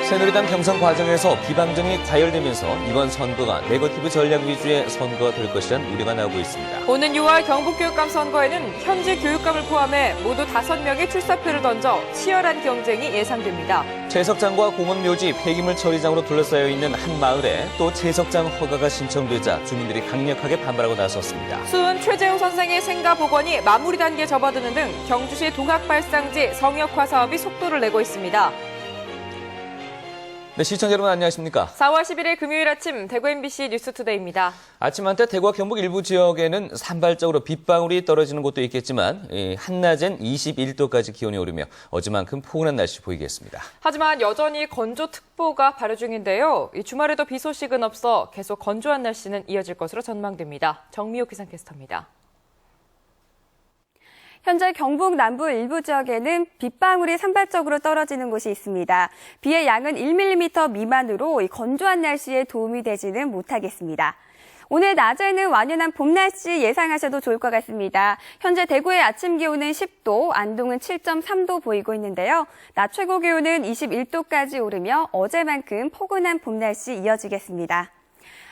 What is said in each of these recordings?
새누리당 경선 과정에서 비방정이 과열되면서 이번 선거가 네거티브 전략 위주의 선거가 될 것이란 우려가 나오고 있습니다. 오는 6월 경북교육감 선거에는 현재 교육감을 포함해 모두 5명의 출사표를 던져 치열한 경쟁이 예상됩니다. 채석장과 공원묘지, 폐기물 처리장으로 둘러싸여 있는 한 마을에 또 채석장 허가가 신청되자 주민들이 강력하게 반발하고 나섰습니다. 수은 최재우 선생의 생가 복원이 마무리 단계에 접어드는 등 경주시 동학발상지 성역화 사업이 속도를 내고 있습니다. 네, 시청자 여러분 안녕하십니까? 4월 11일 금요일 아침 대구 MBC 뉴스투데이입니다. 아침 한때 대구와 경북 일부 지역에는 산발적으로 빗방울이 떨어지는 곳도 있겠지만 한낮엔 21도까지 기온이 오르며 어제만큼 포근한 날씨 보이겠습니다. 하지만 여전히 건조특보가 발효 중인데요. 주말에도 비 소식은 없어 계속 건조한 날씨는 이어질 것으로 전망됩니다. 정미호 기상캐스터입니다. 현재 경북 남부 일부 지역에는 빗방울이 산발적으로 떨어지는 곳이 있습니다. 비의 양은 1mm 미만으로 건조한 날씨에 도움이 되지는 못하겠습니다. 오늘 낮에는 완연한 봄 날씨 예상하셔도 좋을 것 같습니다. 현재 대구의 아침 기온은 10도, 안동은 7.3도 보이고 있는데요. 낮 최고 기온은 21도까지 오르며 어제만큼 포근한 봄 날씨 이어지겠습니다.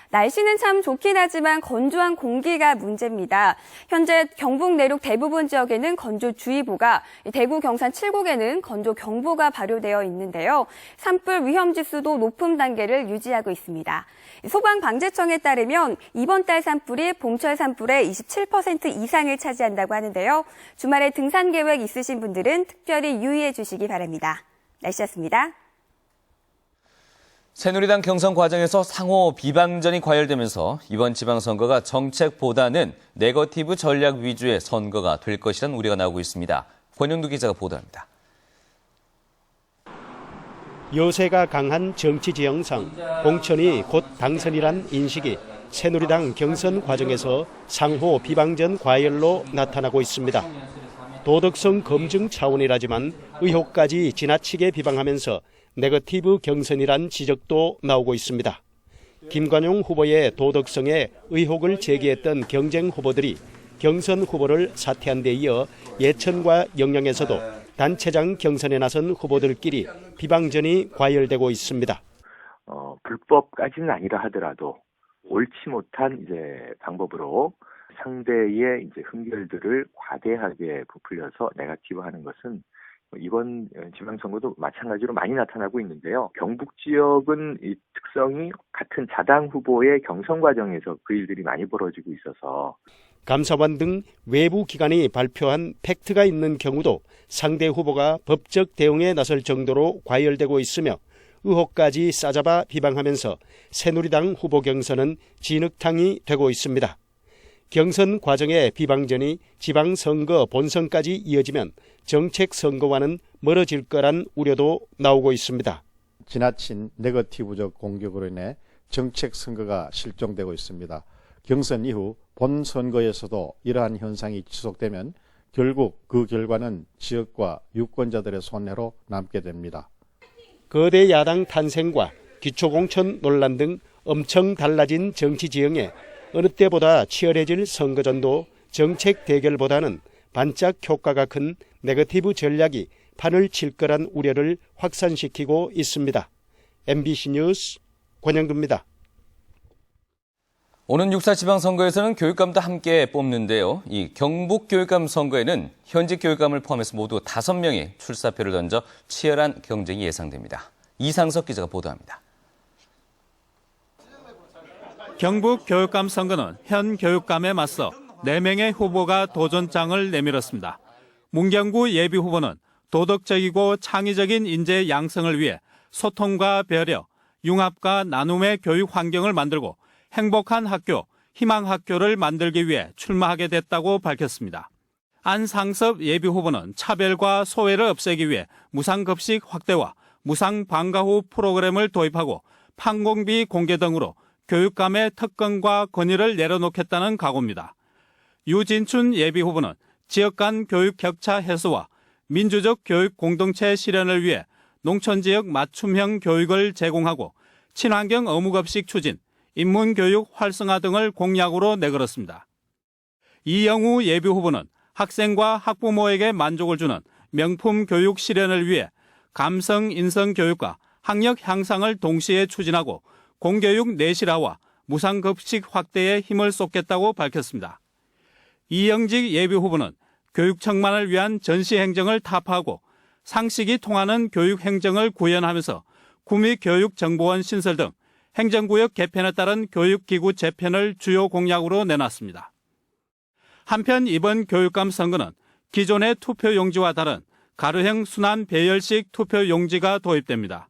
날씨는 참 좋긴 하지만 건조한 공기가 문제입니다. 현재 경북 내륙 대부분 지역에는 건조주의보가, 대구 경산 7국에는 건조경보가 발효되어 있는데요. 산불 위험지수도 높은 단계를 유지하고 있습니다. 소방방재청에 따르면 이번 달 산불이 봄철 산불의 27% 이상을 차지한다고 하는데요. 주말에 등산 계획 있으신 분들은 특별히 유의해 주시기 바랍니다. 날씨였습니다. 새누리당 경선 과정에서 상호 비방전이 과열되면서 이번 지방선거가 정책보다는 네거티브 전략 위주의 선거가 될 것이라는 우려가 나오고 있습니다. 권영두 기자가 보도합니다. 요새가 강한 정치 지형상 공천이 곧 당선이란 인식이 새누리당 경선 과정에서 상호 비방전 과열로 나타나고 있습니다. 도덕성 검증 차원이라지만 의혹까지 지나치게 비방하면서 네거티브 경선이란 지적도 나오고 있습니다. 김관용 후보의 도덕성에 의혹을 제기했던 경쟁 후보들이 경선 후보를 사퇴한 데 이어 예천과 영양에서도 단체장 경선에 나선 후보들끼리 비방전이 과열되고 있습니다. 불법까지는 아니라 하더라도 옳지 못한 방법으로 상대의 흥결들을 과대하게 부풀려서 네거티브하는 것은 이번 지방선거도 마찬가지로 많이 나타나고 있는데요. 경북 지역은 이 특성이 같은 자당 후보의 경선 과정에서 그 일들이 많이 벌어지고 있어서 감사원 등 외부 기관이 발표한 팩트가 있는 경우도 상대 후보가 법적 대응에 나설 정도로 과열되고 있으며 의혹까지 싸잡아 비방하면서 새누리당 후보 경선은 진흙탕이 되고 있습니다. 경선 과정의 비방전이 지방선거 본선까지 이어지면 정책 선거와는 멀어질 거란 우려도 나오고 있습니다. 지나친 네거티브적 공격으로 인해 정책 선거가 실종되고 있습니다. 경선 이후 본선거에서도 이러한 현상이 지속되면 결국 그 결과는 지역과 유권자들의 손해로 남게 됩니다. 거대 야당 탄생과 기초공천 논란 등 엄청 달라진 정치 지형에 어느 때보다 치열해질 선거전도 정책 대결보다는 반짝 효과가 큰 네거티브 전략이 판을 칠 거란 우려를 확산시키고 있습니다. MBC 뉴스 권영두입니다. 오는 6.4 지방선거에서는 교육감도 함께 뽑는데요. 이 경북 교육감 선거에는 현직 교육감을 포함해서 모두 5명이 출사표를 던져 치열한 경쟁이 예상됩니다. 이상석 기자가 보도합니다. 경북 교육감 선거는 현 교육감에 맞서 4명의 후보가 도전장을 내밀었습니다. 문경구 예비 후보는 도덕적이고 창의적인 인재 양성을 위해 소통과 배려, 융합과 나눔의 교육 환경을 만들고 행복한 학교, 희망학교를 만들기 위해 출마하게 됐다고 밝혔습니다. 안상섭 예비 후보는 차별과 소외를 없애기 위해 무상급식 확대와 무상방과 후 프로그램을 도입하고 판공비 공개 등으로 교육감의 특권과 권위를 내려놓겠다는 각오입니다. 유진춘 예비 후보는 지역 간 교육 격차 해소와 민주적 교육 공동체 실현을 위해 농촌지역 맞춤형 교육을 제공하고 친환경 어묵급식 추진, 인문교육 활성화 등을 공약으로 내걸었습니다. 이영우 예비 후보는 학생과 학부모에게 만족을 주는 명품 교육 실현을 위해 감성 인성 교육과 학력 향상을 동시에 추진하고 공교육 내실화와 무상급식 확대에 힘을 쏟겠다고 밝혔습니다. 이영직 예비후보는 교육청만을 위한 전시행정을 타파하고 상식이 통하는 교육행정을 구현하면서 구미교육정보원 신설 등 행정구역 개편에 따른 교육기구 재편을 주요 공약으로 내놨습니다. 한편 이번 교육감 선거는 기존의 투표용지와 다른 가로형 순환 배열식 투표용지가 도입됩니다.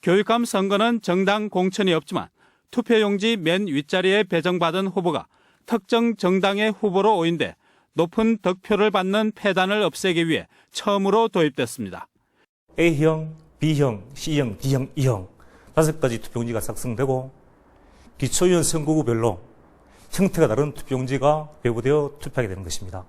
교육감 선거는 정당 공천이 없지만 투표용지 맨 윗자리에 배정받은 후보가 특정 정당의 후보로 오인돼 높은 득표를 받는 폐단을 없애기 위해 처음으로 도입됐습니다. A형, B형, C형, D형, E형 5가지 투표용지가 작성되고 기초의원 선거구별로 형태가 다른 투표용지가 배부되어 투표하게 되는 것입니다.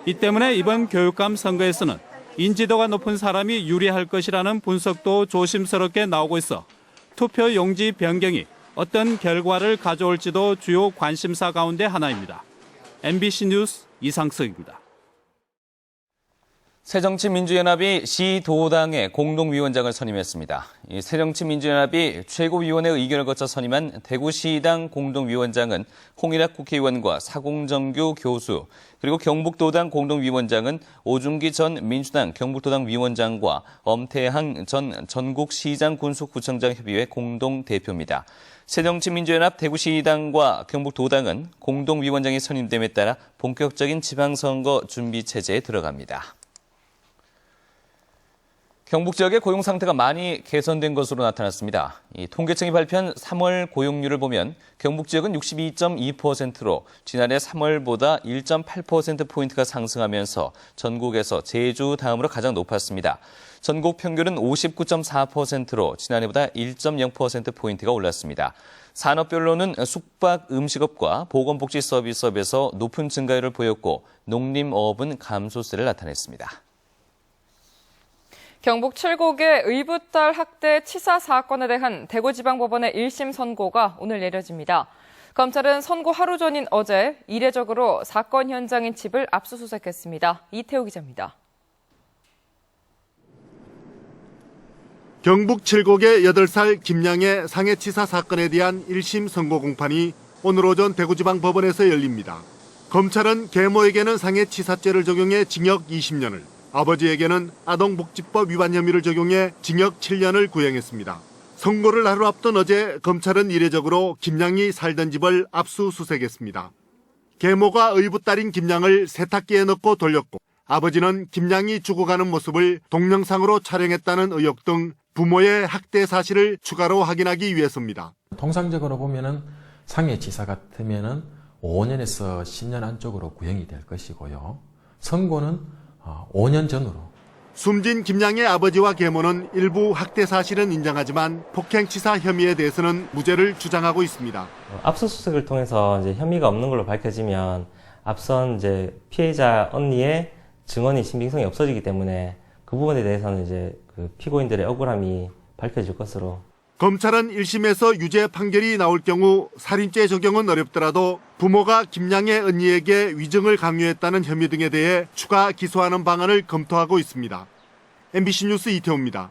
이 때문에 이번 교육감 선거에서는 인지도가 높은 사람이 유리할 것이라는 분석도 조심스럽게 나오고 있어 투표용지 변경이 어떤 결과를 가져올지도 주요 관심사 가운데 하나입니다. MBC 뉴스 이상석입니다. 새정치민주연합이 시도당의 공동위원장을 선임했습니다. 이 새정치민주연합이 최고위원회 의견을 거쳐 선임한 대구시당 공동위원장은 홍일학 국회의원과 사공정규 교수, 그리고 경북도당 공동위원장은 오중기 전 민주당 경북도당 위원장과 엄태항 전 전국시장 군수구청장 협의회 공동대표입니다. 새정치민주연합 대구시당과 경북도당은 공동위원장이 선임됨에 따라 본격적인 지방선거 준비 체제에 들어갑니다. 경북 지역의 고용 상태가 많이 개선된 것으로 나타났습니다. 이 통계청이 발표한 3월 고용률을 보면 경북 지역은 62.2%로 지난해 3월보다 1.8%포인트가 상승하면서 전국에서 제주 다음으로 가장 높았습니다. 전국 평균은 59.4%로 지난해보다 1.0%포인트가 올랐습니다. 산업별로는 숙박, 음식업과 보건복지 서비스업에서 높은 증가율을 보였고 농림어업은 감소세를 나타냈습니다. 경북 칠곡의 의붓딸 학대 치사 사건에 대한 대구지방법원의 1심 선고가 오늘 내려집니다. 검찰은 선고 하루 전인 어제 이례적으로 사건 현장인 집을 압수수색했습니다. 이태호 기자입니다. 경북 칠곡의 8살 김양의 상해치사 사건에 대한 1심 선고 공판이 오늘 오전 대구지방법원에서 열립니다. 검찰은 계모에게는 상해치사죄를 적용해 징역 20년을, 아버지에게는 아동복지법 위반 혐의를 적용해 징역 7년을 구형했습니다. 선고를 하루 앞둔 어제 검찰은 이례적으로 김양이 살던 집을 압수수색했습니다. 계모가 의붓딸인 김양을 세탁기에 넣고 돌렸고 아버지는 김양이 죽어가는 모습을 동영상으로 촬영했다는 의혹 등 부모의 학대 사실을 추가로 확인하기 위해서입니다. 통상적으로 보면은 상해치사 같으면은 5년에서 10년 안쪽으로 구형이 될 것이고요. 선고는 5년 전으로. 숨진 김양의 아버지와 계모는 일부 학대 사실은 인정하지만 폭행치사 혐의에 대해서는 무죄를 주장하고 있습니다. 압수수색을 통해서 이제 혐의가 없는 걸로 밝혀지면 앞선 이제 피해자 언니의 증언이 신빙성이 없어지기 때문에 그 부분에 대해서는 이제 그 피고인들의 억울함이 밝혀질 것으로. 검찰은 1심에서 유죄 판결이 나올 경우 살인죄 적용은 어렵더라도 부모가 김양의 언니에게 위증을 강요했다는 혐의 등에 대해 추가 기소하는 방안을 검토하고 있습니다. MBC 뉴스 이태호입니다.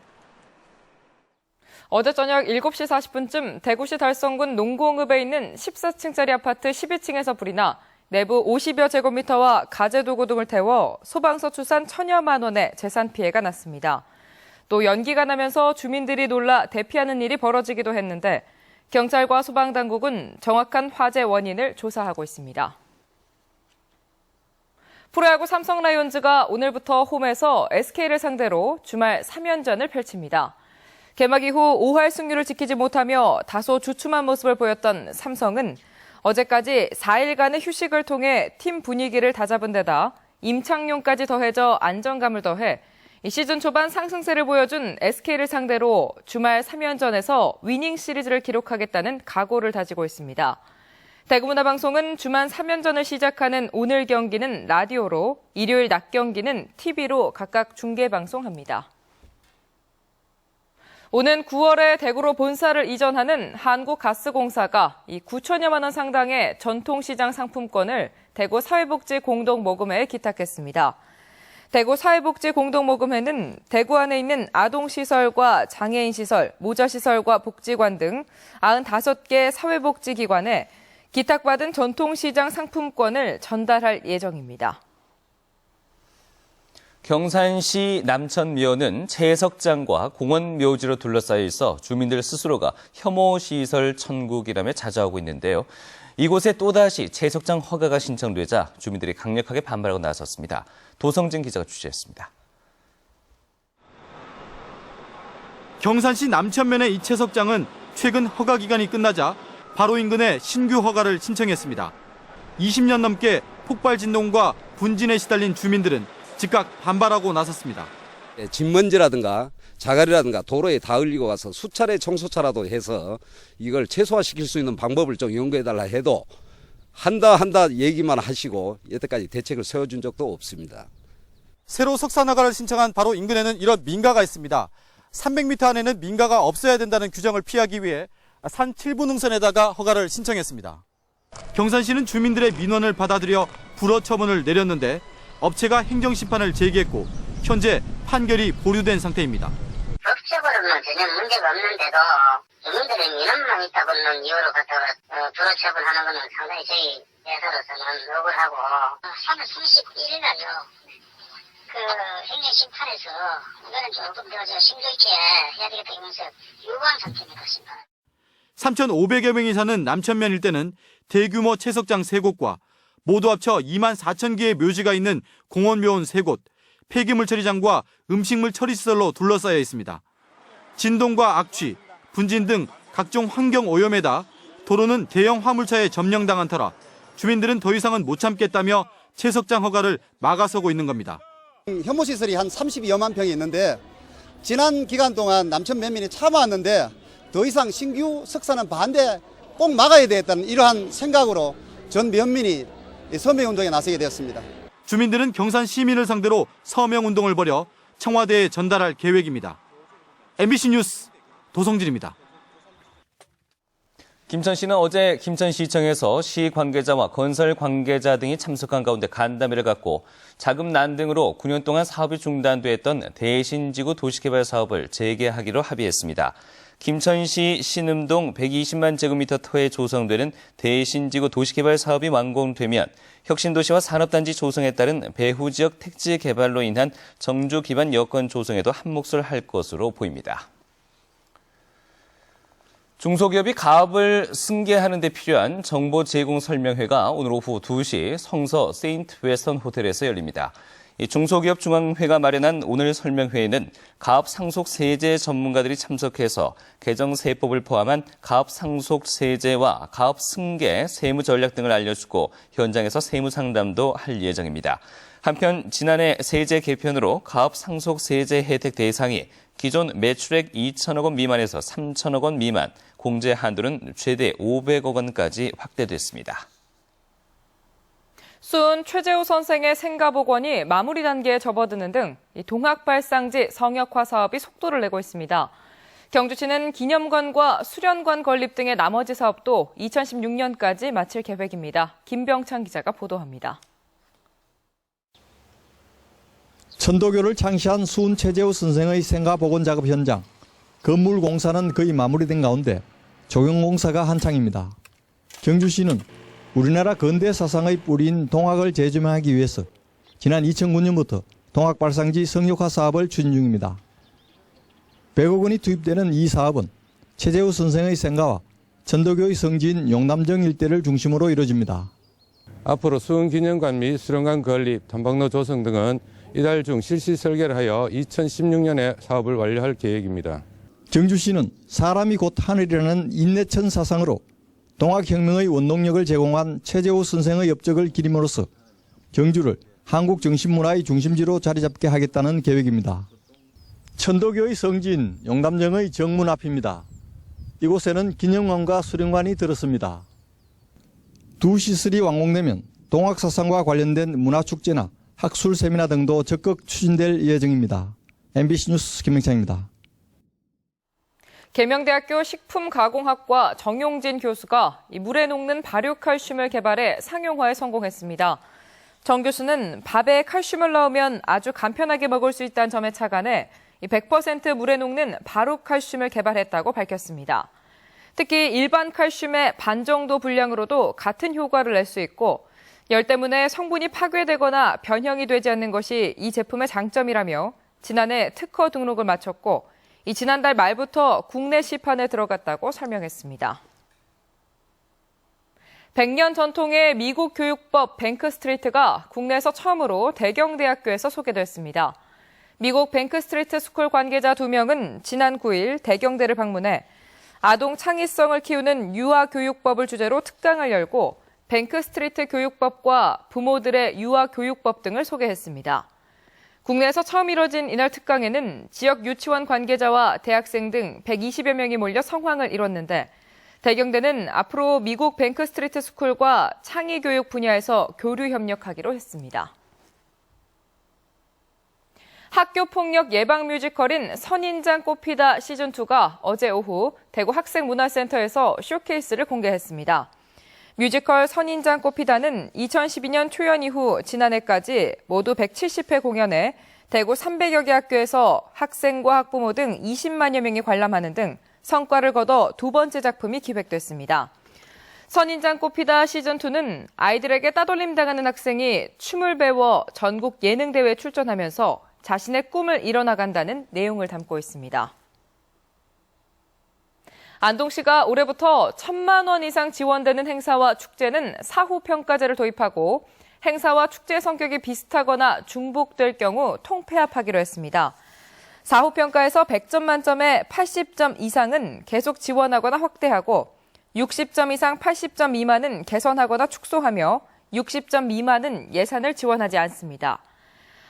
어제 저녁 7시 40분쯤 대구시 달성군 농공읍에 있는 14층짜리 아파트 12층에서 불이 나 내부 50여 제곱미터와 가재도구 등을 태워 소방서 추산 1,000여만 원의 재산 피해가 났습니다. 또 연기가 나면서 주민들이 놀라 대피하는 일이 벌어지기도 했는데 경찰과 소방당국은 정확한 화재 원인을 조사하고 있습니다. 프로야구 삼성 라이온즈가 오늘부터 홈에서 SK를 상대로 주말 3연전을 펼칩니다. 개막 이후 5할 승률을 지키지 못하며 다소 주춤한 모습을 보였던 삼성은 어제까지 4일간의 휴식을 통해 팀 분위기를 다잡은 데다 임창용까지 더해져 안정감을 더해 시즌 초반 상승세를 보여준 SK를 상대로 주말 3연전에서 위닝 시리즈를 기록하겠다는 각오를 다지고 있습니다. 대구문화방송은 주말 3연전을 시작하는 오늘 경기는 라디오로, 일요일 낮 경기는 TV로 각각 중계방송합니다. 오는 9월에 대구로 본사를 이전하는 한국가스공사가 9천여만 원 상당의 전통시장 상품권을 대구 사회복지 공동모금회에 기탁했습니다. 대구 사회복지공동모금회는 대구 안에 있는 아동시설과 장애인시설, 모자시설과 복지관 등 95개 사회복지기관에 기탁받은 전통시장 상품권을 전달할 예정입니다. 경산시 남천묘는 채석장과 공원 묘지로 둘러싸여 있어 주민들 스스로가 혐오시설 천국이라며 자처하고 있는데요. 이곳에 또다시 채석장 허가가 신청되자 주민들이 강력하게 반발하고 나섰습니다. 도성진 기자가 취재했습니다. 경산시 남천면의 이 채석장은 최근 허가 기간이 끝나자 바로 인근에 신규 허가를 신청했습니다. 20년 넘게 폭발 진동과 분진에 시달린 주민들은 즉각 반발하고 나섰습니다. 진먼지라든가 자갈이라든가 도로에 다 흘리고 가서 수차례 청소차라도 해서 이걸 최소화시킬 수 있는 방법을 좀 연구해달라 해도 한다 얘기만 하시고 여태까지 대책을 세워준 적도 없습니다. 새로 석산 허가를 신청한 바로 인근에는 이런 민가가 있습니다. 300m 안에는 민가가 없어야 된다는 규정을 피하기 위해 산 7분 능선에다가 허가를 신청했습니다. 경산시는 주민들의 민원을 받아들여 불허 처분을 내렸는데 업체가 행정심판을 제기했고 현재 판결이 보류된 상태입니다. 법적으로는 전혀 문제가 없는데도 주민들의 민원만 있다고는 이유로 갖다가 불허 처분하는 것은 상당히 저희 회사로서는 억울하고 3월 31일날요. 그 행정심판에서 이거는 조금 더 심도 있게 해야 되겠다 이러면서 요구한 상태입니다. 심판. 3,500여 명이 사는 남천면 일대는 대규모 채석장 3곳과 모두 합쳐 2만 4천 개의 묘지가 있는 공원묘원 3곳, 폐기물 처리장과 음식물 처리시설로 둘러싸여 있습니다. 진동과 악취, 분진 등 각종 환경 오염에다 도로는 대형 화물차에 점령당한 터라 주민들은 더 이상은 못 참겠다며 채석장 허가를 막아서고 있는 겁니다. 혐오시설이 한 32여만 평이 있는데 지난 기간 동안 남천 면민이 참아왔는데 더 이상 신규 석산은 반대 꼭 막아야 되겠다는 이러한 생각으로 전 면민이 서명운동에 나서게 되었습니다. 주민들은 경산 시민을 상대로 서명운동을 벌여 청와대에 전달할 계획입니다. MBC 뉴스 도성진입니다. 김천시는 어제 김천시청에서 시 관계자와 건설 관계자 등이 참석한 가운데 간담회를 갖고 자금 난등으로 9년 동안 사업이 중단됐던 대신지구 도시개발 사업을 재개하기로 합의했습니다. 김천시 신음동 120만 제곱미터 터에 조성되는 대신지구 도시개발 사업이 완공되면 혁신도시와 산업단지 조성에 따른 배후 지역 택지 개발로 인한 정주 기반 여건 조성에도 한몫을 할 것으로 보입니다. 중소기업이 가업을 승계하는 데 필요한 정보 제공 설명회가 오늘 오후 2시 성서 세인트 웨스턴 호텔에서 열립니다. 중소기업 중앙회가 마련한 오늘 설명회에는 가업 상속 세제 전문가들이 참석해서 개정 세법을 포함한 가업 상속 세제와 가업 승계 세무 전략 등을 알려주고 현장에서 세무 상담도 할 예정입니다. 한편 지난해 세제 개편으로 가업 상속 세제 혜택 대상이 기존 매출액 2천억 원 미만에서 3천억 원 미만, 공제 한도는 최대 500억 원까지 확대됐습니다. 순 최재우 선생의 생가복원이 마무리 단계에 접어드는 등 동학발상지 성역화 사업이 속도를 내고 있습니다. 경주시는 기념관과 수련관 건립 등의 나머지 사업도 2016년까지 마칠 계획입니다. 김병찬 기자가 보도합니다. 천도교를 창시한 수은 최재우 선생의 생가복원 작업 현장. 건물 공사는 거의 마무리된 가운데 조경공사가 한창입니다. 경주시는 우리나라 근대 사상의 뿌리인 동학을 재조명하기 위해서 지난 2009년부터 동학발상지 성역화 사업을 추진 중입니다. 100억 원이 투입되는 이 사업은 최재우 선생의 생가와 천도교의 성지인 용남정 일대를 중심으로 이루어집니다. 앞으로 수은기념관 및 수련관 건립, 탐방로 조성 등은 이달 중 실시 설계를 하여 2016년에 사업을 완료할 계획입니다. 경주시는 사람이 곧 하늘이라는 인내천 사상으로 동학혁명의 원동력을 제공한 최재우 선생의 업적을 기림으로써 경주를 한국 정신문화의 중심지로 자리잡게 하겠다는 계획입니다. 천도교의 성지인 용남정의 정문 앞입니다. 이곳에는 기념관과 수련관이 들었습니다. 두 시설이 완공되면 동학사상과 관련된 문화축제나 학술 세미나 등도 적극 추진될 예정입니다. MBC 뉴스 김명찬입니다. 계명대학교 식품가공학과 정용진 교수가 물에 녹는 발효칼슘을 개발해 상용화에 성공했습니다. 정 교수는 밥에 칼슘을 넣으면 아주 간편하게 먹을 수 있다는 점에 착안해 100% 물에 녹는 바로칼슘을 개발했다고 밝혔습니다. 특히 일반 칼슘의 반 정도 분량으로도 같은 효과를 낼 수 있고 열 때문에 성분이 파괴되거나 변형이 되지 않는 것이 이 제품의 장점이라며 지난해 특허 등록을 마쳤고 지난달 말부터 국내 시판에 들어갔다고 설명했습니다. 100년 전통의 미국 교육법 뱅크스트리트가 국내에서 처음으로 대경대학교에서 소개됐습니다. 미국 뱅크스트리트 스쿨 관계자 2명은 지난 9일 대경대를 방문해 아동 창의성을 키우는 유아교육법을 주제로 특강을 열고 뱅크스트리트 교육법과 부모들의 유아교육법 등을 소개했습니다. 국내에서 처음 이뤄진 이날 특강에는 지역 유치원 관계자와 대학생 등 120여 명이 몰려 성황을 이뤘는데 대경대는 앞으로 미국 뱅크스트리트 스쿨과 창의교육 분야에서 교류 협력하기로 했습니다. 학교폭력 예방 뮤지컬인 선인장 꽃피다 시즌2가 어제 오후 대구 학생문화센터에서 쇼케이스를 공개했습니다. 뮤지컬 선인장 꽃피다는 2012년 초연 이후 지난해까지 모두 170회 공연에 대구 300여 개 학교에서 학생과 학부모 등 20만여 명이 관람하는 등 성과를 거둬 두 번째 작품이 기획됐습니다. 선인장 꽃피다 시즌2는 아이들에게 따돌림 당하는 학생이 춤을 배워 전국 예능대회에 출전하면서 자신의 꿈을 이뤄나간다는 내용을 담고 있습니다. 안동시가 올해부터 1,000만 원 이상 지원되는 행사와 축제는 사후평가제를 도입하고 행사와 축제 성격이 비슷하거나 중복될 경우 통폐합하기로 했습니다. 사후평가에서 100점 만점에 80점 이상은 계속 지원하거나 확대하고 60점 이상 80점 미만은 개선하거나 축소하며 60점 미만은 예산을 지원하지 않습니다.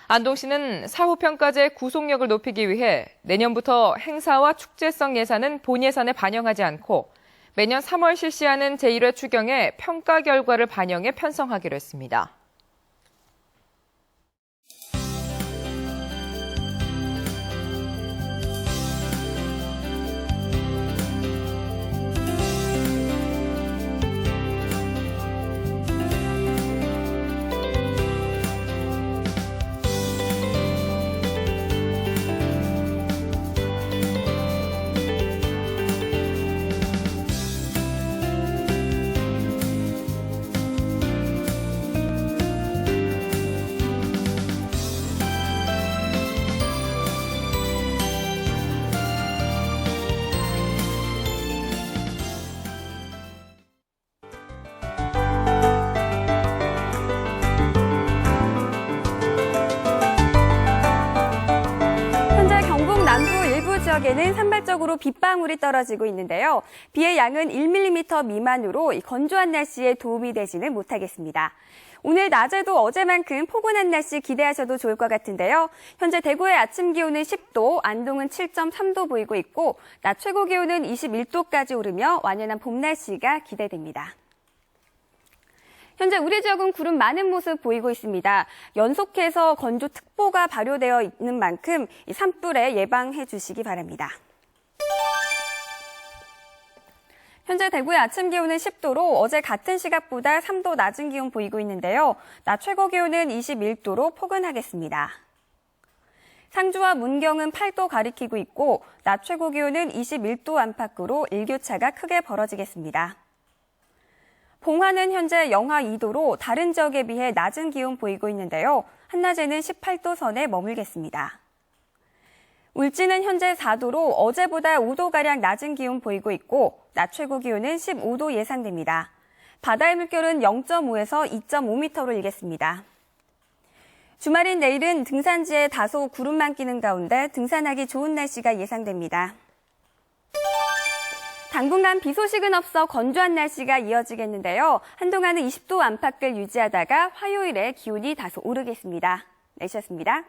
안동시는 사후평가제의 구속력을 높이기 위해 내년부터 행사와 축제성 예산은 본 예산에 반영하지 않고 매년 3월 실시하는 제1회 추경에 평가 결과를 반영해 편성하기로 했습니다. 지역에는 산발적으로 빗방울이 떨어지고 있는데요. 비의 양은 1mm 미만으로 건조한 날씨에 도움이 되지는 못하겠습니다. 오늘 낮에도 어제만큼 포근한 날씨 기대하셔도 좋을 것 같은데요. 현재 대구의 아침 기온은 10도, 안동은 7.3도 보이고 있고 낮 최고 기온은 21도까지 오르며 완연한 봄 날씨가 기대됩니다. 현재 우리 지역은 구름 많은 모습 보이고 있습니다. 연속해서 건조특보가 발효되어 있는 만큼 이 산불에 예방해 주시기 바랍니다. 현재 대구의 아침 기온은 10도로 어제 같은 시각보다 3도 낮은 기온 보이고 있는데요. 낮 최고 기온은 21도로 포근하겠습니다. 상주와 문경은 8도 가리키고 있고 낮 최고 기온은 21도 안팎으로 일교차가 크게 벌어지겠습니다. 봉화는 현재 영하 2도로 다른 지역에 비해 낮은 기온 보이고 있는데요. 한낮에는 18도 선에 머물겠습니다. 울진은 현재 4도로 어제보다 5도가량 낮은 기온 보이고 있고 낮 최고 기온은 15도 예상됩니다. 바다의 물결은 0.5에서 2.5m로 일겠습니다. 주말인 내일은 등산지에 다소 구름만 끼는 가운데 등산하기 좋은 날씨가 예상됩니다. 당분간 비 소식은 없어 건조한 날씨가 이어지겠는데요. 한동안은 20도 안팎을 유지하다가 화요일에 기온이 다소 오르겠습니다. 내셨습니다.